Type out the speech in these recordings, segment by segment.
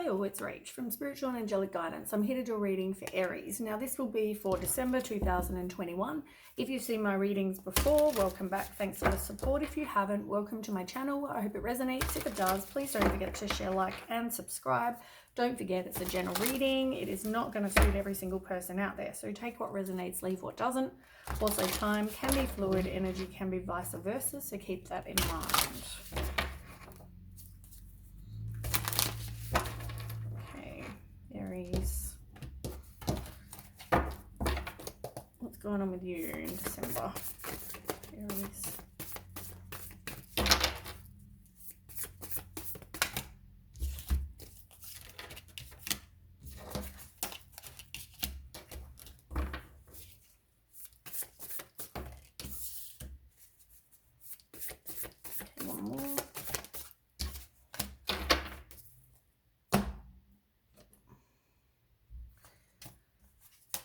Hi all, it's Rach from Spiritual and Angelic Guidance. I'm here to do a reading for Aries. Now this will be for December 2021. If you've seen my readings before, welcome back. Thanks for the support. If you haven't, welcome to my channel. I hope it resonates. If it does, please don't forget to share, like and subscribe. Don't forget it's a general reading. It is not going to suit every single person out there. So take what resonates, leave what doesn't. Also, time can be fluid, energy can be vice versa. So keep that in mind. Aries, what's going on with you in December, Aries? Okay, one more.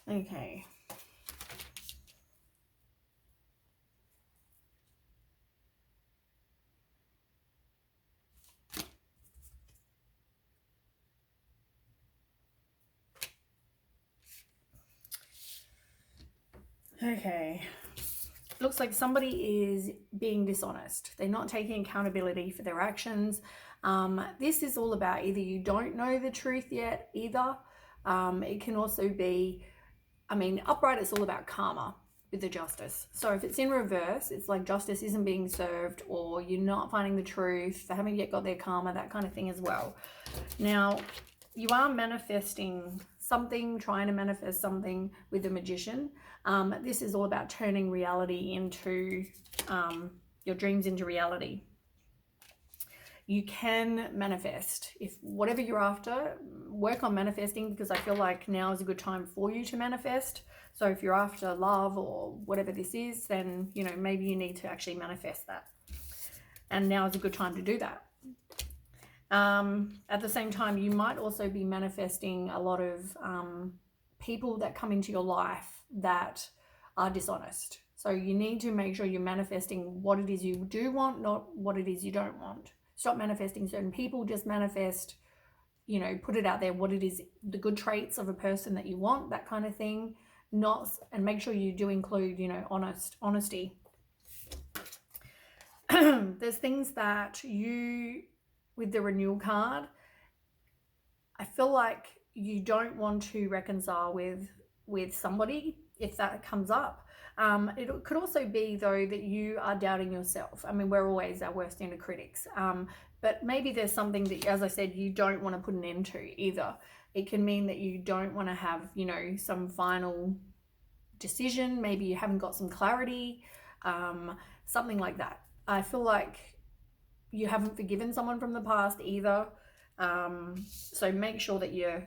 Okay. Okay. Looks like somebody is being dishonest. They're not taking accountability for their actions. This is all about either you don't know the truth yet either. It can also be, upright is all about karma with the justice. So if it's in reverse, it's like justice isn't being served or you're not finding the truth. They haven't yet got their karma, that kind of thing as well. Now, you are manifesting something, trying to manifest something with the Magician. This is all about turning reality into, your dreams into reality. You can manifest. If whatever you're after, work on manifesting, because I feel like now is a good time for you to manifest. So if you're after love or whatever this is, then, maybe you need to actually manifest that. And now is a good time to do that. At the same time, you might also be manifesting a lot of people that come into your life that are dishonest. So you need to make sure you're manifesting what it is you do want, not what it is you don't want. Stop manifesting certain people, just manifest, put it out there, what it is, the good traits of a person that you want, that kind of thing. And make sure you do include, honesty. There's things that with the renewal card, I feel like you don't want to reconcile with somebody if that comes up. It could also be, though, that you are doubting yourself. We're always our worst inner critics. But maybe there's something that, as I said, you don't want to put an end to either. It can mean that you don't want to have, some final decision. Maybe you haven't got some clarity, something like that. I feel like you haven't forgiven someone from the past either. So make sure that you're,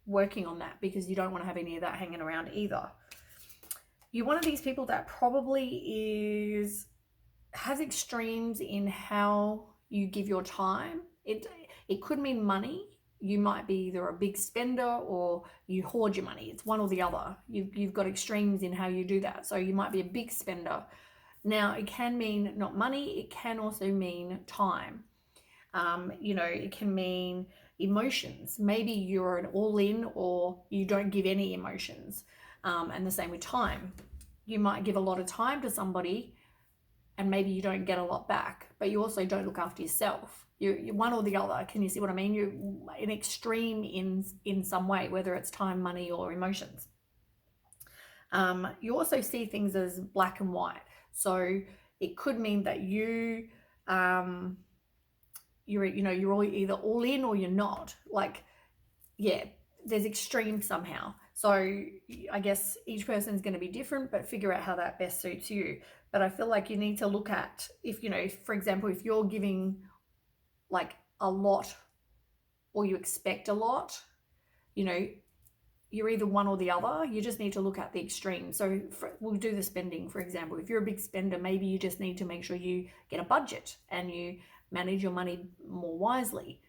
working on that, because you don't want to have any of that hanging around either. You're one of these people that probably has extremes in how you give your time. It could mean money. You might be either a big spender or you hoard your money. It's one or the other. You've got extremes in how you do that. So you might be a big spender. Now, it can mean not money. It can also mean time. It can mean emotions. Maybe you're an all-in or you don't give any emotions. And the same with time. You might give a lot of time to somebody and maybe you don't get a lot back, but you also don't look after yourself. You're one or the other. Can you see what I mean? You're an extreme in some way, whether it's time, money, or emotions. You also see things as black and white. So it could mean that you're either all in or you're not. There's extremes somehow. So I guess each person's going to be different, but figure out how that best suits you. But I feel like you need to look at, for example, if you're giving like a lot or you expect a lot, you're either one or the other. You just need to look at the extreme. So we'll do the spending, for example. If you're a big spender, maybe you just need to make sure you get a budget and you manage your money more wisely.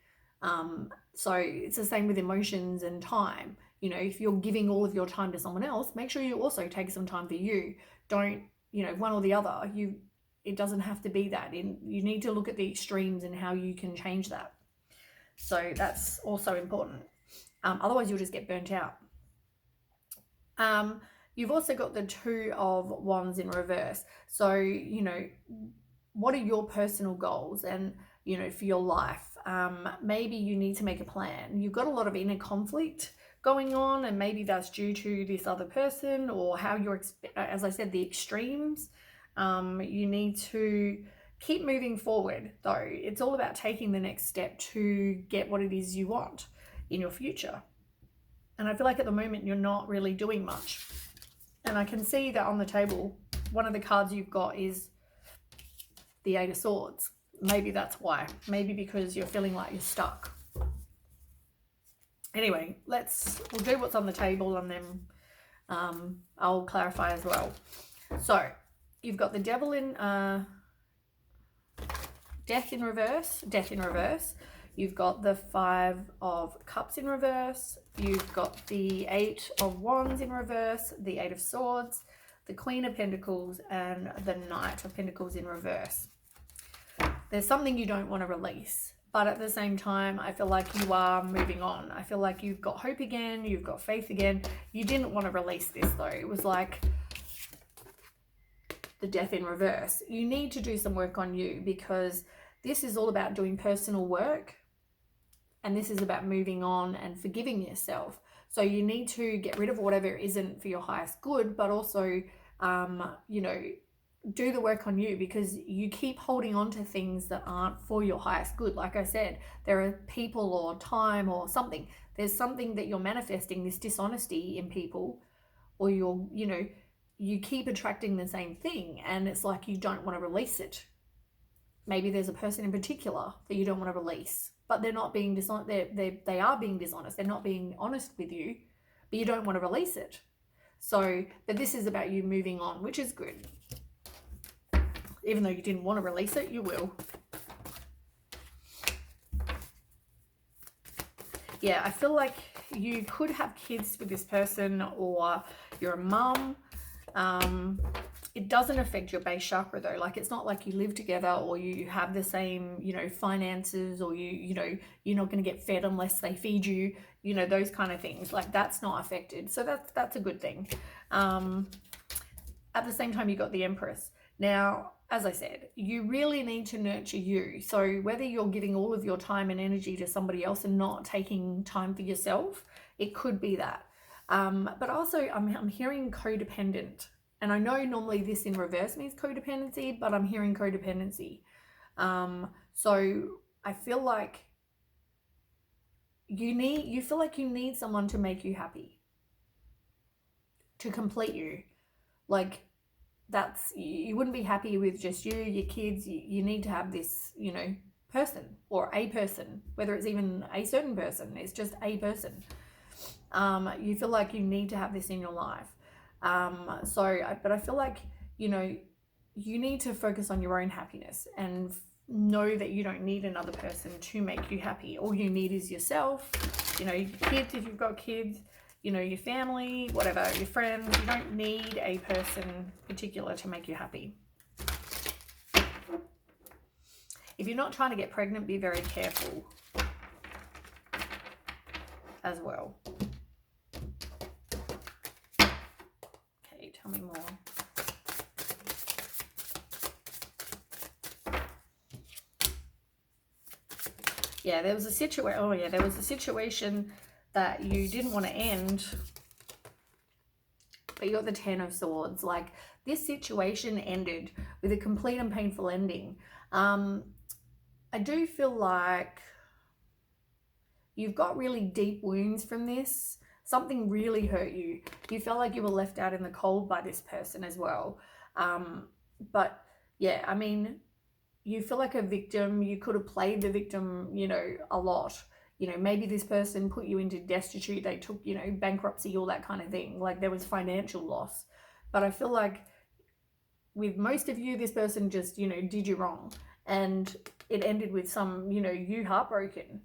So it's the same with emotions and time. If you're giving all of your time to someone else, make sure you also take some time for you. Don't, one or the other. It doesn't have to be that. You need to look at the extremes and how you can change that. So that's also important. Otherwise, you'll just get burnt out. You've also got the Two of Wands in reverse. So, you know, what are your personal goals and, you know, for your life? Maybe you need to make a plan. You've got a lot of inner conflict going on, and maybe that's due to this other person or how you're, as I said, the extremes. You need to keep moving forward, though. It's all about taking the next step to get what it is you want in your future. And I feel like at the moment you're not really doing much. And I can see that on the table, one of the cards you've got is the Eight of Swords. Maybe that's why. Maybe because you're feeling like you're stuck. Anyway, we'll do what's on the table, and then I'll clarify as well. So you've got the Devil in Death in reverse. You've got the Five of Cups in reverse. You've got the Eight of Wands in reverse, the Eight of Swords, the Queen of Pentacles, and the Knight of Pentacles in reverse. There's something you don't want to release, but at the same time, I feel like you are moving on. I feel like you've got hope again, you've got faith again. You didn't want to release this though. It was like the Death in reverse. You need to do some work on you, because this is all about doing personal work, and this is about moving on and forgiving yourself. So you need to get rid of whatever isn't for your highest good, but also, you know, do the work on you, because you keep holding on to things that aren't for your highest good. Like I said, there are people or time or something. There's something that you're manifesting, this dishonesty in people, or you're, you know, you keep attracting the same thing, and it's like you don't want to release it. Maybe there's a person in particular that you don't want to release, but they're not being dishonest. They are being dishonest. They're not being honest with you, but you don't want to release it. So, but this is about you moving on, which is good. Even though you didn't want to release it, you will. Yeah, I feel like you could have kids with this person, or you're a mum. It doesn't affect your base chakra though. Like, it's not like you live together, or you have the same, you know, finances, or you know, you're not going to get fed unless they feed you, you know, those kind of things. Like, that's not affected. So that's a good thing. At the same time, you got the Empress. Now, as I said, you really need to nurture you. So whether you're giving all of your time and energy to somebody else and not taking time for yourself, it could be that. But also I'm hearing codependent. And I know normally this in reverse means codependency, but I'm hearing codependency. So I feel like you feel like you need someone to make you happy, to complete you. Like, you wouldn't be happy with just you, your kids. You need to have this, you know, person, or a person, whether it's even a certain person, it's just a person. You feel like you need to have this in your life. But I feel like, you know, you need to focus on your own happiness and know that you don't need another person to make you happy. All you need is yourself, you know, your kids, if you've got kids, you know, your family, whatever, your friends. You don't need a person particular to make you happy. If you're not trying to get pregnant, be very careful as well. Okay, tell me more. Yeah, there was a situation. Oh yeah, there was a situation that you didn't want to end, but you got the Ten of Swords. Like, this situation ended with a complete and painful ending. I do feel like you've got really deep wounds from this. Something really hurt you. You felt like you were left out in the cold by this person as well. But yeah, I mean, you feel like a victim. You could have played the victim, you know, a lot. You know, maybe this person put you into destitute. They took, you know, bankruptcy, all that kind of thing. Like, there was financial loss. But I feel like with most of you, this person just, you know, did you wrong. And it ended with some, you know, you heartbroken.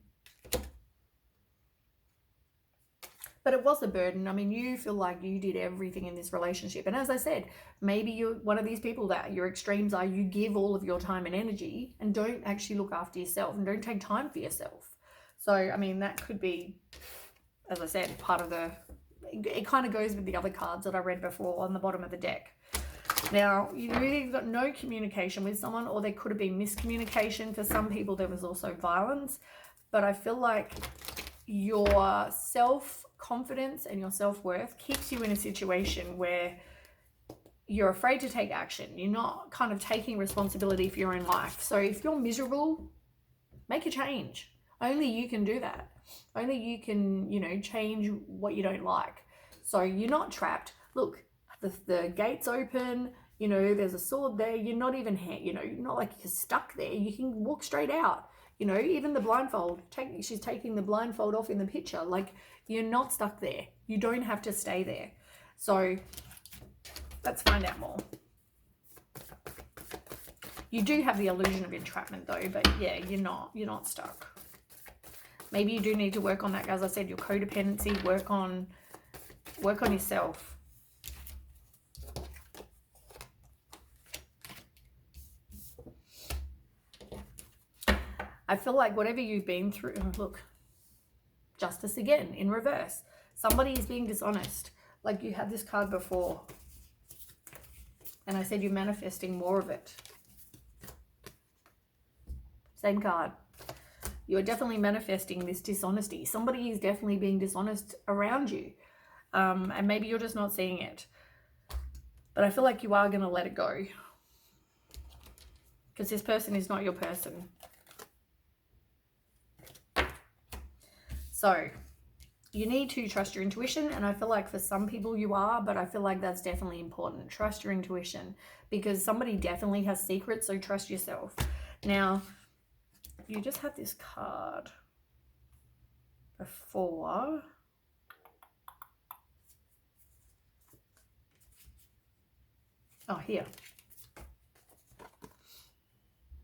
But it was a burden. I mean, you feel like you did everything in this relationship. And as I said, maybe you're one of these people that your extremes are you give all of your time and energy and don't actually look after yourself and don't take time for yourself. So, I mean, that could be, as I said, part of the, it kind of goes with the other cards that I read before on the bottom of the deck. Now, you either got no communication with someone, or there could have been miscommunication. For some people, there was also violence. But I feel like your self-confidence and your self-worth keeps you in a situation where you're afraid to take action. You're not kind of taking responsibility for your own life. So if you're miserable, make a change. Only you can do that. Only you can, you know, change what you don't like. So you're not trapped. Look, the gate's open, you know, there's a sword there. You're not even, you know, you're not like you're stuck there. You can walk straight out. You know, even the blindfold, she's taking the blindfold off in the picture. Like, you're not stuck there. You don't have to stay there. So let's find out more. You do have the illusion of entrapment though, but yeah, you're not stuck. Maybe you do need to work on that. As I said, your codependency, work on yourself. I feel like whatever you've been through, look, justice again in reverse. Somebody is being dishonest. Like, you had this card before, and I said you're manifesting more of it. Same card. You are definitely manifesting this dishonesty. Somebody is definitely being dishonest around you. And maybe you're just not seeing it. But I feel like you are going to let it go. Because this person is not your person. So, you need to trust your intuition, and I feel like for some people you are, but I feel like that's definitely important. Trust your intuition, because somebody definitely has secrets, so trust yourself. Now, you just had this card before. Oh, here.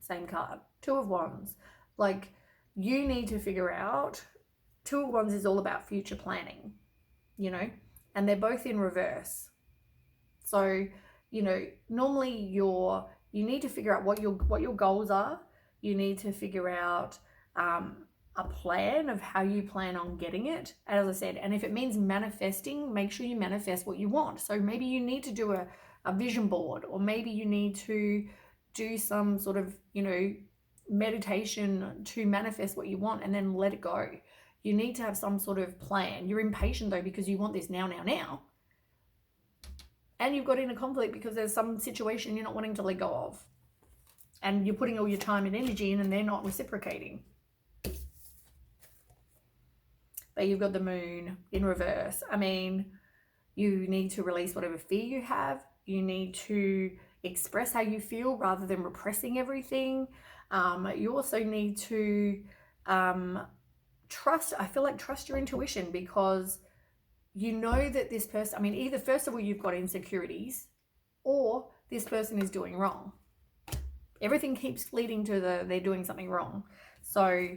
Same card. Two of Wands. Like, you need to figure out, Two of Wands is all about future planning, you know, and they're both in reverse. So, you know, normally you need to figure out what your goals are. You need to figure out a plan of how you plan on getting it. As I said, and if it means manifesting, make sure you manifest what you want. So maybe you need to do a vision board, or maybe you need to do some sort of, you know, meditation to manifest what you want, and then let it go. You need to have some sort of plan. You're impatient though, because you want this now. And you've got in a conflict because there's some situation you're not wanting to let go of. And you're putting all your time and energy in, and they're not reciprocating. But you've got the Moon in reverse. I mean, you need to release whatever fear you have. You need to express how you feel rather than repressing everything. You also need to trust your intuition, because you know that this person, I mean, either first of all, you've got insecurities, or this person is doing wrong. Everything keeps leading to they're doing something wrong. So,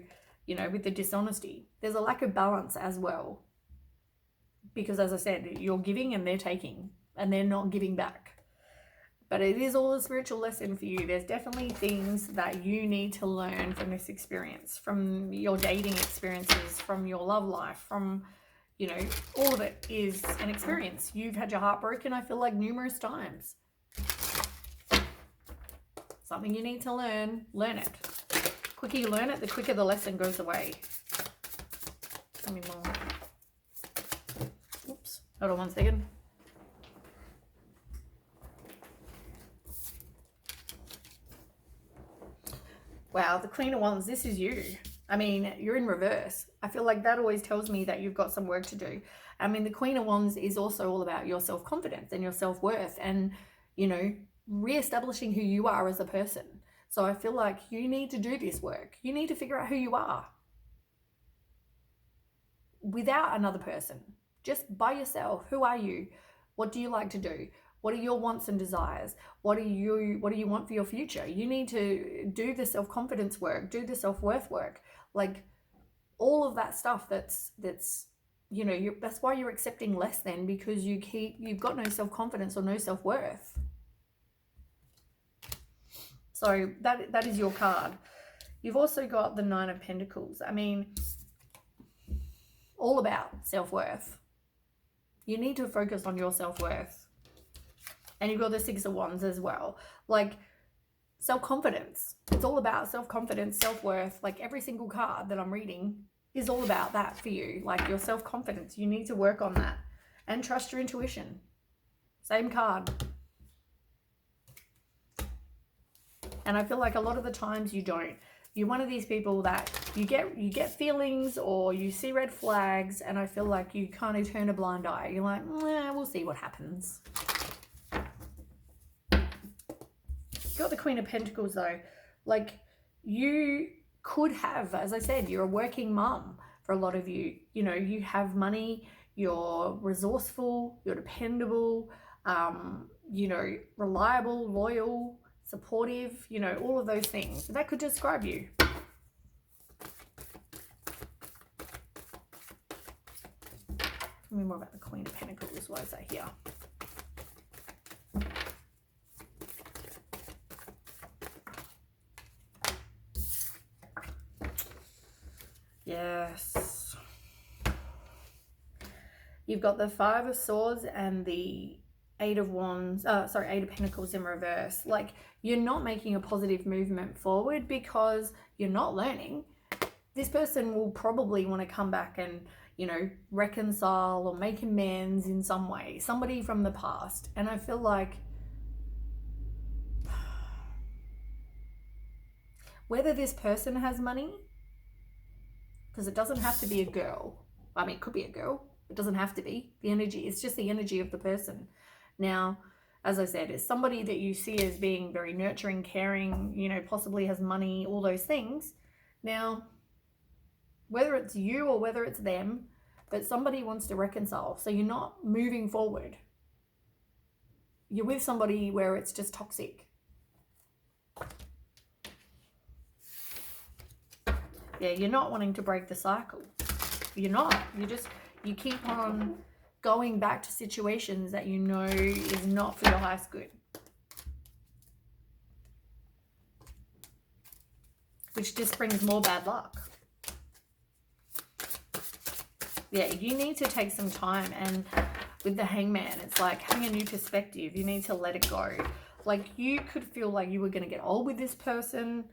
you know, with the dishonesty, there's a lack of balance as well. Because as I said, you're giving and they're taking, and they're not giving back. But it is all a spiritual lesson for you. There's definitely things that you need to learn from this experience, from your dating experiences, from your love life, from, you know, all of it is an experience. You've had your heart broken, I feel like, numerous times. Something you need to learn it. The quicker you learn it, the quicker the lesson goes away. Tell me more. Oops, hold on one second. Wow, the Queen of Wands, this is you. I mean, you're in reverse. I feel like that always tells me that you've got some work to do. I mean, the Queen of Wands is also all about your self-confidence and your self-worth, and, you know, re-establishing who you are as a person. So I feel like you need to do this work. You need to figure out who you are without another person, just by yourself. Who are you? What do you like to do? What are your wants and desires? What do you want for your future? You need to do the self-confidence work, do the self-worth work, like all of that stuff. That's you know, that's why you're accepting less then, because you've got no self-confidence or no self-worth. So that is your card. You've also got the Nine of Pentacles. I mean, all about self-worth. You need to focus on your self-worth. And you've got the Six of Wands as well. Like, self-confidence. It's all about self-confidence, self-worth. Like, every single card that I'm reading is all about that for you. Like, your self-confidence. You need to work on that. And trust your intuition. Same card. And I feel like a lot of the times you don't. You're one of these people that you get feelings or you see red flags, and I feel like you kind of turn a blind eye. You're like, nah, we'll see what happens. Got the Queen of Pentacles though. Like, you could have, as I said, you're a working mum for a lot of you. You know, you have money, you're resourceful, you're dependable, you know, reliable, loyal, supportive, you know, all of those things. That could describe you. Tell me more about the Queen of Pentacles. What is that here? Yes. You've got the Five of Swords and the Eight of Wands, Eight of Pentacles in reverse. Like, you're not making a positive movement forward because you're not learning. This person will probably want to come back and, you know, reconcile or make amends in some way. Somebody from the past. And I feel like whether this person has money, because it doesn't have to be a girl. I mean, it could be a girl. It doesn't have to be. The energy, it's just the energy of the person. Now, as I said, it's somebody that you see as being very nurturing, caring, you know, possibly has money, all those things. Now, whether it's you or whether it's them, but somebody wants to reconcile. So you're not moving forward. You're with somebody where it's just toxic. Yeah, you're not wanting to break the cycle. You're not. You keep on going back to situations that you know is not for your highest good. Which just brings more bad luck. Yeah, you need to take some time, and with the Hangman, it's like having a new perspective. You need to let it go. Like, you could feel like you were going to get old with this person.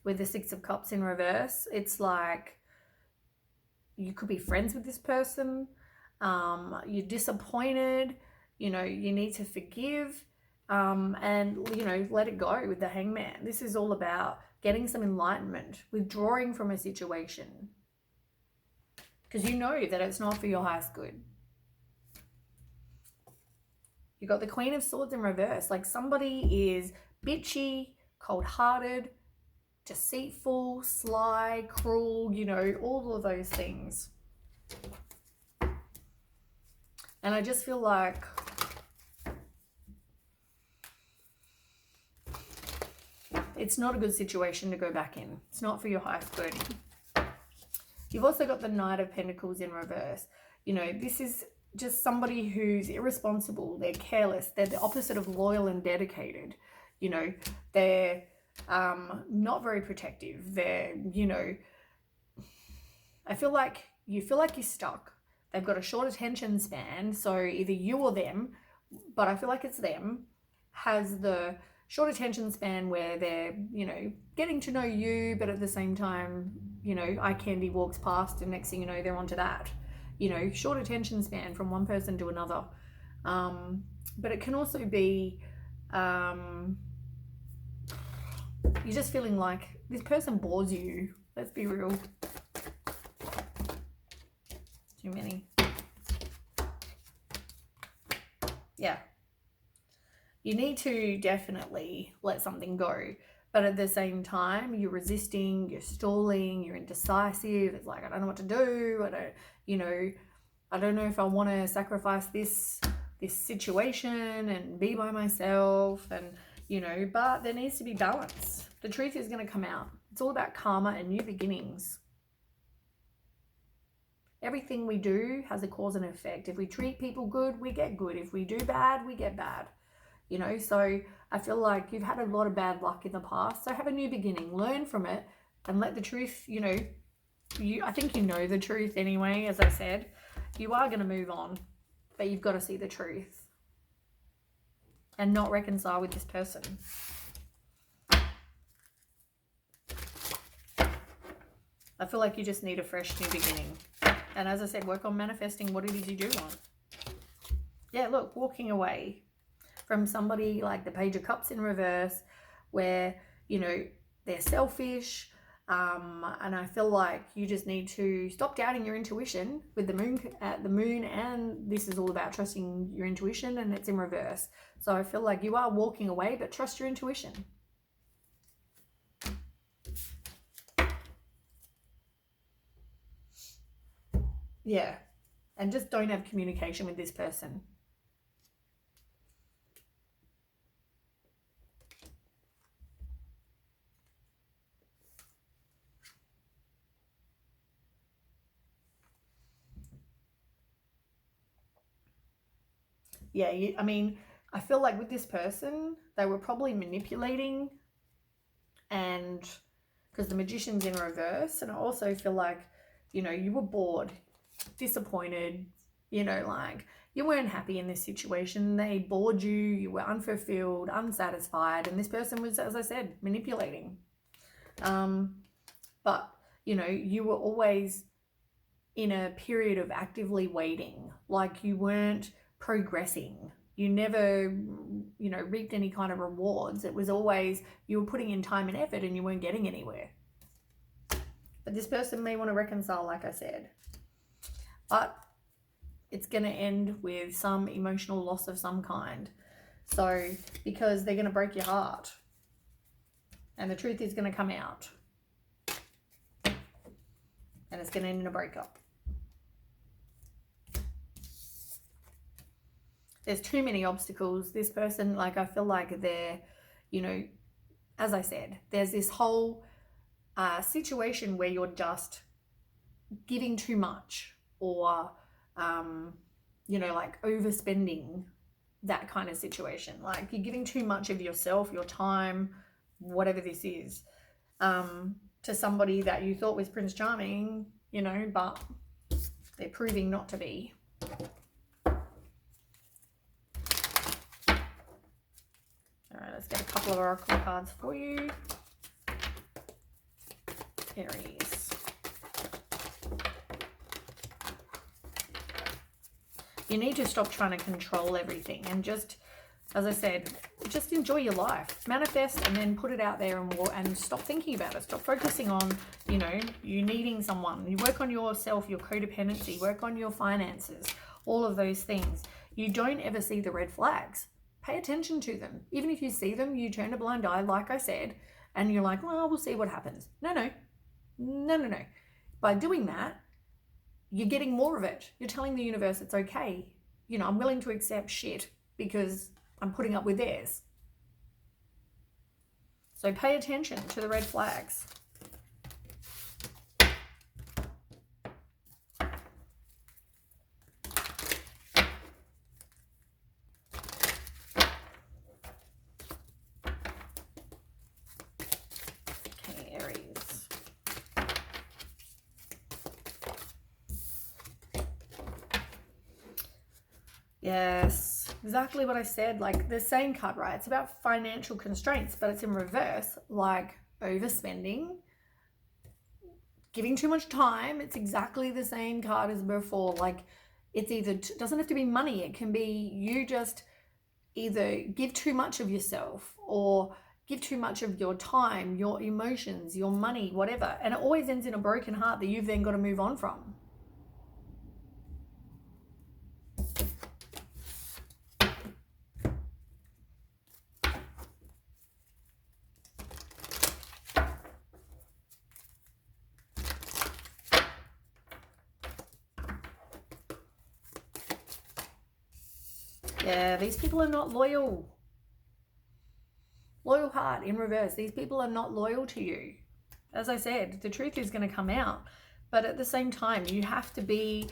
With the Six of Cups in reverse, it's like you could be friends with this person. You're disappointed. You know, you need to forgive. And, you know, let it go with the Hangman. This is all about getting some enlightenment, withdrawing from a situation. Because you know that it's not for your highest good. You got the Queen of Swords in reverse. Like, somebody is bitchy, cold-hearted, deceitful, sly, cruel, you know, all of those things. And I just feel like it's not a good situation to go back in. It's not for your highest good. You've also got the Knight of Pentacles in reverse. You know, this is just somebody who's irresponsible. They're careless. They're the opposite of loyal and dedicated. You know, they're not very protective. They're, you know, I feel like you're stuck. They've got a short attention span. So either you or them, but I feel like it's them, has the short attention span where they're, you know, getting to know you, but at the same time, you know, eye candy walks past and next thing you know, they're onto that. You know, short attention span from one person to another. But it can also be you're just feeling like this person bores you. Let's be real. Too many. Yeah. You need to definitely let something go. But at the same time, you're resisting, you're stalling, you're indecisive. It's like, I don't know what to do. I don't know if I want to sacrifice this situation and be by myself, and, you know, but there needs to be balance. The truth is going to come out. It's all about karma and new beginnings. Everything we do has a cause and effect. If we treat people good, we get good. If we do bad, we get bad. You know, so I feel like you've had a lot of bad luck in the past. So have a new beginning. Learn from it. and let the truth, you know, I think you know the truth anyway, as I said. You are going to move on, but you've got to see the truth and not reconcile with this person. I feel like you just need a fresh new beginning. And as I said, work on manifesting what it is you do want. Yeah, look, walking away from somebody like the Page of Cups in reverse, where, you know, they're selfish. And I feel like you just need to stop doubting your intuition with the moon, and this is all about trusting your intuition, and it's in reverse. So I feel like you are walking away, but trust your intuition. Yeah. And just don't have communication with this person. Yeah, I mean, I feel like with this person, they were probably manipulating, and because the Magician's in reverse, and I also feel like, you know, you were bored, disappointed, you know, like you weren't happy in this situation. They bored you, you were unfulfilled, unsatisfied, and this person was, as I said, manipulating. But, you know, you were always in a period of actively waiting, like you weren't progressing. You never, you know, reaped any kind of rewards. It was always you were putting in time and effort and you weren't getting anywhere. But this person may want to reconcile, like I said. But it's going to end with some emotional loss of some kind. So, because they're going to break your heart. And the truth is going to come out. And it's going to end in a breakup. There's too many obstacles. This person, like, I feel like they're, you know, as I said, there's this whole situation where you're just giving too much, or, you know, like overspending, that kind of situation. Like you're giving too much of yourself, your time, whatever this is, to somebody that you thought was Prince Charming, you know, but they're proving not to be. All right, let's get a couple of oracle cards for you. Aries. You need to stop trying to control everything and just, as I said, just enjoy your life. Manifest and then put it out there, and stop thinking about it. Stop focusing on, you know, you needing someone. You work on yourself, your codependency, work on your finances, all of those things. You don't ever see the red flags. Pay attention to them. Even if you see them, you turn a blind eye, like I said, and you're like, well, we'll see what happens. No. By doing that, you're getting more of it. You're telling the universe it's okay. You know, I'm willing to accept shit because I'm putting up with theirs. So pay attention to the red flags. Yes, exactly what I said. Like the same card, right? It's about financial constraints, but it's in reverse, like overspending, giving too much time. It's exactly the same card as before. Like it's either, doesn't have to be money. It can be you just either give too much of yourself or give too much of your time, your emotions, your money, whatever. And it always ends in a broken heart that you've then got to move on from. Yeah, these people are not loyal. Loyal heart in reverse. These people are not loyal to you. As I said, the truth is going to come out. But at the same time, you have to be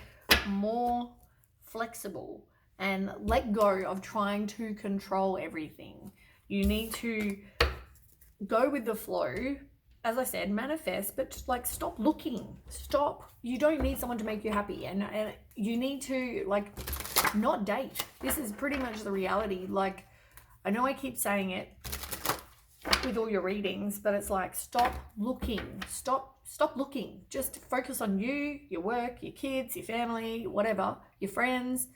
more flexible and let go of trying to control everything. You need to go with the flow as I said, manifest, but like stop looking. Stop. You don't need someone to make you happy, and you need to like not date. This is pretty much the reality. Like, I know I keep saying it with all your readings, but it's like stop looking. Stop looking. Just focus on you, your work, your kids, your family, whatever, your friends.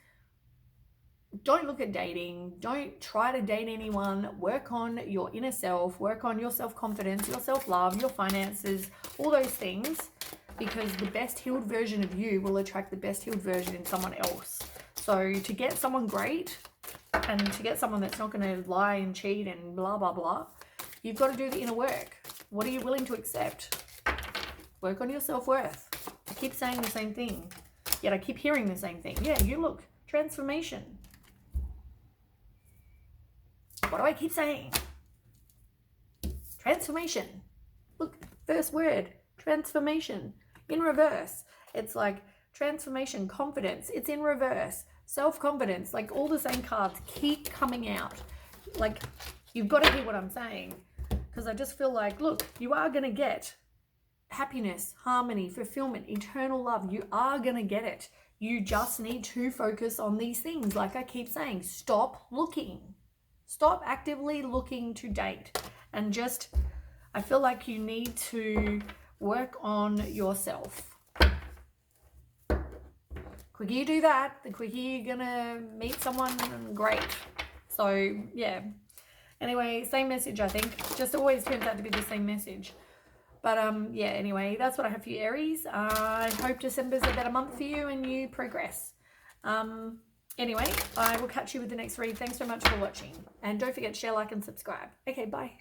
Don't look at dating. Don't try to date anyone. Work on your inner self. Work on your self-confidence, your self-love, your finances, all those things, because the best healed version of you will attract the best healed version in someone else. So to get someone great and to get someone that's not going to lie and cheat and blah, blah, blah, you've got to do the inner work. What are you willing to accept? Work on your self-worth. I keep saying the same thing, yet I keep hearing the same thing. Yeah, you look. Transformation. What do I keep saying? Transformation. Look, first word, transformation. In reverse. It's like transformation, confidence. It's in reverse. Self-confidence. Like all the same cards keep coming out. Like, you've got to hear what I'm saying. Because I just feel like, look, you are going to get happiness, harmony, fulfillment, eternal love. You are going to get it. You just need to focus on these things. Like I keep saying, stop looking. Stop actively looking to date. And just, I feel like you need to work on yourself. The quicker you do that, the quicker you're going to meet someone great. So, yeah. Anyway, same message, I think. Just always turns out to be the same message. But, yeah, anyway, that's what I have for you, Aries. I hope December's a better month for you and you progress. Anyway, I will catch you with the next read. Thanks so much for watching. And don't forget to share, like, and subscribe. Okay, bye.